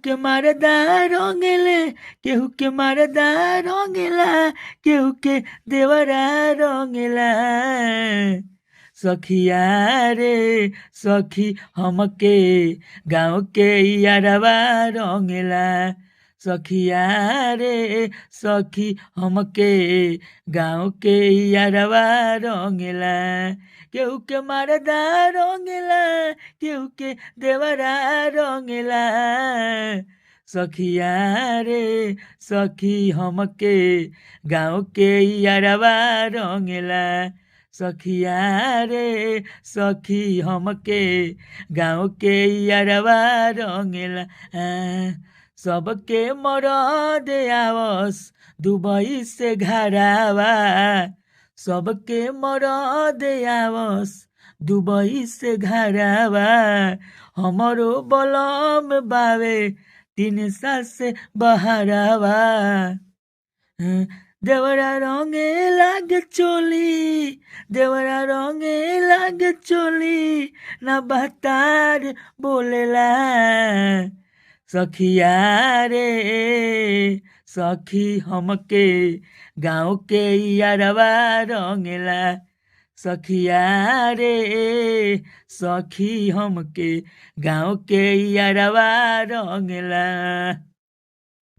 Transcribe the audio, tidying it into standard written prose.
के मारदा रंगेले केहू के मारदा रंगेला केहू के देवरा रंगेला। सखिया रे सखी हमके गाँव के यारवा रंगेला। सखिया रे सखी हमके गाँव के यारवा रंगेला। केहू के मारदा रंगेला केहू के देवरा रंगेला। सखिया रे सखी हमके गाँव के यारवा रंगेला। सखिया रे सखी हमके गाँव के यारवा रंगेला। सबके मरद आवस दुबई से घरावा। सबके मरद आवस दुबई से घरावा। हमरो बलम बावे 3 साल से बहरावा। देवरा रंगे लाग चोली देवरा रंगे लाग चोली ना बहतार बोलेला। सखिया रे सखी हमके गाँव के यारवा रंगेला। सखिया रे सखी हमके गाँव के यारवा रंगेला।